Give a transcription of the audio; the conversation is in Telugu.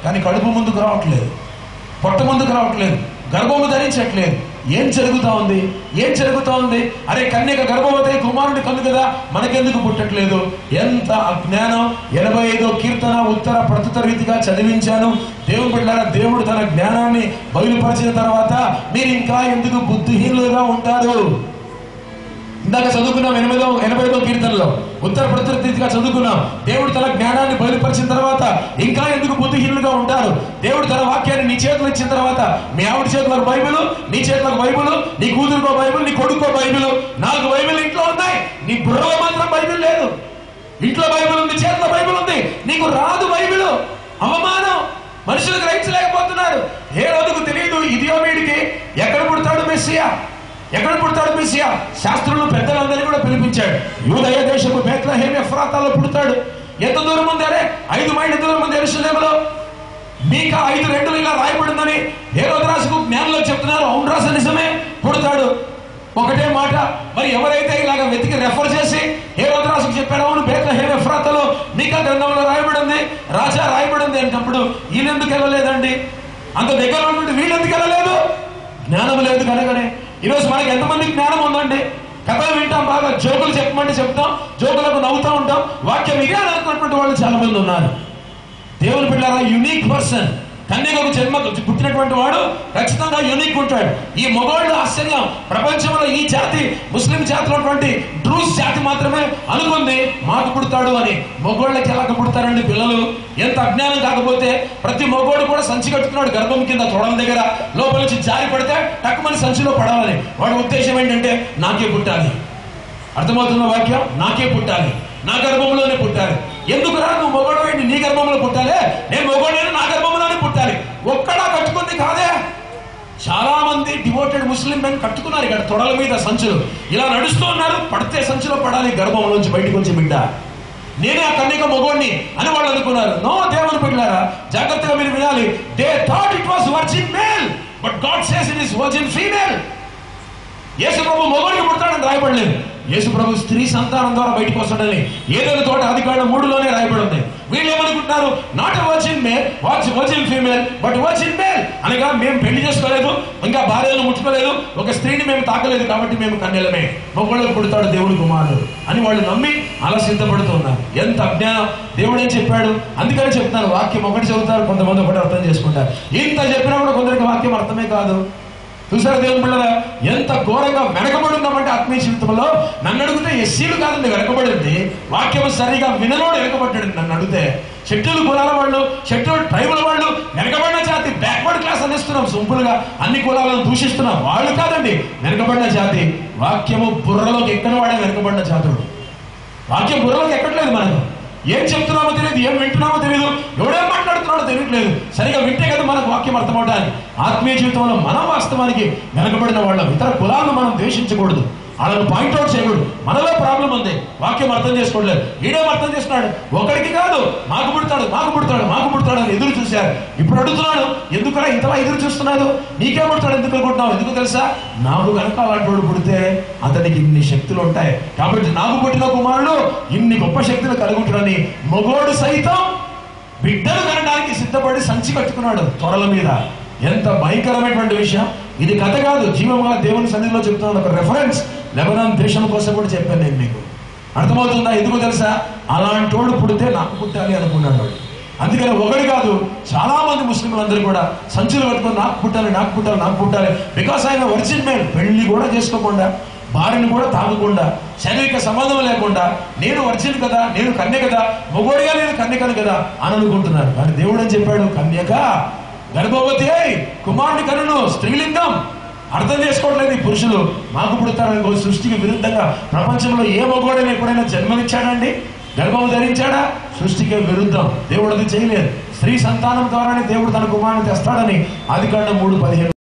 కానీ కడుపు ముందుకు రావట్లేదు, పొట్ట ముందుకు రావట్లేదు, గర్భము ధరించట్లేదు. ఏం జరుగుతా ఉంది? ఏం జరుగుతా ఉంది? అరే కన్యక గర్భవతి కుమారుడి కన్ను కదా, మనకెందుకు పుట్టట్లేదు? ఎంత అజ్ఞానం! 85వ కీర్తన ఉత్తర ప్రతుత రీతిగా చదివించాను. దేవుని బిడ్డలారా, దేవుడు తన జ్ఞానాన్ని బయలుపరిచిన తర్వాత మీరు ఇంకా ఎందుకు బుద్ధిహీనులుగా ఉంటారు? ఇందాక చదువుకున్నాం 85వ కీర్తనలో ఉత్తర ప్రతుత రీతిగా చదువుకున్నాం. దేవుడు తన జ్ఞానాన్ని బయలుపరిచిన తర్వాత ఇంకా ఎందుకు బుద్ధిహీనులుగా ఉంటారు? దేవుడు తన వాక్యాన్ని నీ చేతులు ఇచ్చిన తర్వాత, మీ ఆవిడ చేతులకు బైబిల్, నీ చేతులకు బైబిల్, నీ కూతురుకో బైబిల్, నీ కొడుకో బైబిల్, 4 బైబిల్ ఇంట్లో ఉన్నాయి. నీ బుర్రలో మాత్రం బైబిల్ లేదు. ఇంట్లో బైబిల్ ఉంది, చేతిలో బైబిల్ ఉంది, నీకు రాదు బైబిల్. అవమానం. మనుషులకు గ్రహించలేకపోతున్నారు. ఏ రోజుకు తెలియదు ఇథియోపియాకి ఎక్కడ పుడతాడు మెస్సియా, ఎక్కడ పుడతాడు మెస్సియా? శాస్త్రులు పెద్దలందరినీ కూడా పిలిపించాడు. యూదయ దేశపు బేత్లెహేమ్ ఎఫ్రాతాలో పుడతాడు. ఎంత దూరం ఉంది? అరే 5 మైళ్ళ దూరం ఉంది యెరూషలేములో. మీకా 5:2 ఇలా రాయబడిందని హేరోదు రాజుకు జ్ఞానంలో చెప్తున్నారు. అవును రాజు, నిజమే, పుడతాడు. ఒకటే మాట. మరి ఎవరైతే ఇలాగ వెతికి రెఫర్ చేసి హేరోదు రాజుకు చెప్పాడు, అవును బేత్లెహేమ్ ఎఫ్రాతాలో మీకా గ్రంథంలో రాయబడింది, రాజా రాయబడింది అన్నప్పుడు వీళ్ళెందుకు వెళ్ళలేదండి? అంత దగ్గర ఉంటుంటే వీళ్ళెందుకు వెళ్ళలేదు? జ్ఞానం లేదు కనుకనే. ఈరోజు మనకి ఎంతమంది జ్ఞానం ఉందండి? కథలు వింటాం, బాగా జోకులు చెప్పమంటే చెప్తాం, జోకులకు నవ్వుతూ ఉంటాం. వాక్యం ఇదే అనుకున్నటువంటి వాళ్ళు చాలా మంది ఉన్నారు. దేవుని బిడ్డలారా, యూనిక్ పర్సన్, కన్యకకు జన్మ పుట్టినటువంటి వాడు ఖచ్చితంగా యూనిక్ ఉంటాడు. ఈ మగవాళ్ళు ఆశ్చర్యం. ప్రపంచంలో ఈ జాతి, ముస్లిం జాతిలో ఉన్నటువంటి డ్రూస్ జాతి మాత్రమే అనుకుంది మాకు పుడతాడు అని. మగవాళ్ళకి ఎలాగ పుడతారండి పిల్లలు? ఎంత అజ్ఞానం! కాకపోతే ప్రతి మగవాడు కూడా సంచి కట్టుకున్నాడు గర్భం కింద, తొడల దగ్గర. లోపల నుంచి జారి పడితే టక్కుమని సంచిలో పడాలని. వాడి ఉద్దేశం ఏంటంటే నాకే పుట్టాలి. అర్థమవుతున్న వాక్యం? నాకే పుట్టాలి, నా గర్భంలోనే పుట్టాలి. ఎందుకు రా నువ్వు మొగోడు ఏంటి? నీ గర్భంలో పుట్టాలే, నేను మొగోడైనా నా గర్భంలోనే పుట్టాలి. ఒక్కడా కట్టుకుంది కాదే. చాలా మంది డివోటెడ్ ముస్లిం మెన్ కట్టుకున్నారు ఇక్కడ తొడల మీద సంచులు, ఇలా నడుస్తూ ఉన్నారు. పడితే సంచిలో పడాలి, గర్భంలోంచి బయటకు వచ్చి బిడ్డ. నేనే ఆ కన్యక మొగోడిని అని వాళ్ళు అనుకున్నారు. నో, దేవుని బిడ్డలారా, జాగ్రత్తగా మీరు వినాలి. They thought it was virgin male, but God says it is virgin female. Yesu ప్రభు మొగోడికి పుడతాడని రాయబడలేదు. యేసు ప్రభు స్త్రీ సంతానం ద్వారా బయటకు వస్తాడని ఏదైనా తోట ఆదికాండం 3లోనే రాయబడి ఉంది. వీళ్ళు ఏమనుకుంటున్నారు? Not a virgin male, virgin female, but virgin male అనగా మేము పెళ్లి చేసుకోలేదు, ఇంకా భార్యను ముట్టుకోలేదు, ఒక స్త్రీని మేము తాకలేదు, కాబట్టి మేము కన్యలమే, మొగోళ్ళకు పుడతాడు దేవుడు కుమారుడు అని వాళ్ళు నమ్మి అలా సిద్ధపడుతున్నారు. ఎంత అజ్ఞానం! దేవుడు ఏం చెప్పాడు? అందుకని చెప్తాను, వాక్యం ఒకటి చెబుతారు, కొంతమంది ఒకటి అర్థం చేసుకుంటారు. ఇంత చెప్పినా కూడా కొందరికి వాక్యం అర్థమే కాదు. చూసారా దేవుని బిడ్డలారా, ఎంత ఘోరంగా వెనకబడి ఉన్నామంటే ఆత్మీయ జీవితంలో. నన్ను అడిగితే ఎస్సీలు కాదండి వెనకబడింది, వాక్యం సరిగా వినలోడు వెనకబడ్డాడు. నన్ను అడిగితే షెడ్యూల్ కులాల వాళ్ళు, షెడ్యూల్ ట్రైబల్ వాళ్ళు వెనకబడిన జాతి, బ్యాక్వర్డ్ క్లాస్ అనేస్తున్నాం. సింపుల్గా అన్ని కులాలను దూషిస్తున్నాం. వాళ్ళు కాదండి వెనకబడిన జాతి. వాక్యము బుర్రలోకి ఎక్కని వాడే వెనకబడిన జాతుడు. వాక్యం బుర్రలోకి ఎక్కట్లేదు. మనకు ఏం చెప్తున్నామో తెలియదు, ఏం వింటున్నామో తెలియదు, ఎవడేం మాట్లాడుతున్నాడో తెలియట్లేదు. సరిగా వింటే కదా మనకు వాక్యం అర్థమవడానికి. ఆత్మీయ జీవితంలో మనం వాస్తవానికి వెనకబడిన వాళ్ళం. ఇతర కులాలను మనం ద్వేషించకూడదు, వాళ్ళని పాయింట్అవుట్ చేయకూడదు. మనలో ప్రాబ్లం ఉంది, వాక్యం అర్థం చేసుకోవట్లేదు. వీడేం అర్థం చేస్తున్నాడు? ఒకరికి కాదు, మాకు పుడతాడు, మాకు పుడతాడు, మాకు పుడతాడు అని ఎదురు చూశారు. ఇప్పుడు అడుగుతున్నాడు, ఎందుకలా ఇంతలా ఎదురు చూస్తున్నాడు? నీకే పుడతాడు ఎందుకు అనుకుంటున్నావు? ఎందుకు తెలుసా? నాకు కనుక అలాంటి వాడు పుడితే అతనికి ఇన్ని శక్తులు ఉంటాయి, కాబట్టి నాకు పుట్టిన కుమారుడు ఇన్ని గొప్ప శక్తులు కలుగుంటాడని మగోడు సైతం బిడ్డలు కనడానికి సిద్ధపడి సంచి కట్టుకున్నాడు తొడల మీద. ఎంత భయంకరమైనటువంటి విషయం ఇది! కథ కాదు, జీవముగా దేవుని సన్నిధిలో చెప్తున్నాడు. ఒక రెఫరెన్స్ లెబనాన్ దేశం కోసం కూడా చెప్పాను నేను మీకు. అర్థమవుతుందా? ఎందుకు తెలుసా? అలాంటి వాడు పుడితే నాకు పుట్టాలి అనుకున్నాడు వాడు. అందుకని ఒకటి కాదు, చాలా మంది ముస్లింలందరూ కూడా సంచులు కట్టుకొని నాకు పుట్టాలి, నాకు పుట్టాలి, నాకు పుట్టాలి. బికాస్ ఆయన వర్జిన్ మ్యాన్, పెళ్లి కూడా చేసుకోకుండా, భార్యను కూడా తాగకుండా, శారీరక సంబంధం లేకుండా, నేను వర్జిన్ కదా, నేను కన్య కదా, మొగోడిగా నేను కన్యకను కదా అని అనుకుంటున్నారు. కానీ దేవుడు అని చెప్పాడు, కన్యక గర్భవతి అయి కుమారుని కనును. స్త్రీలింగం అర్థం చేసుకోవట్లేదు ఈ పురుషులు. మాకు పుడతారని సృష్టికి విరుద్ధంగా ప్రపంచంలో ఏ మగోడైనా ఎప్పుడైనా జన్మనిచ్చాడండి? గర్భం ధరించాడా? సృష్టికి విరుద్ధం. దేవుడు అది చేయలేదు. స్త్రీ సంతానం ద్వారానే దేవుడు తన కుమారుని తెస్తాడని ఆదికాండం 3:15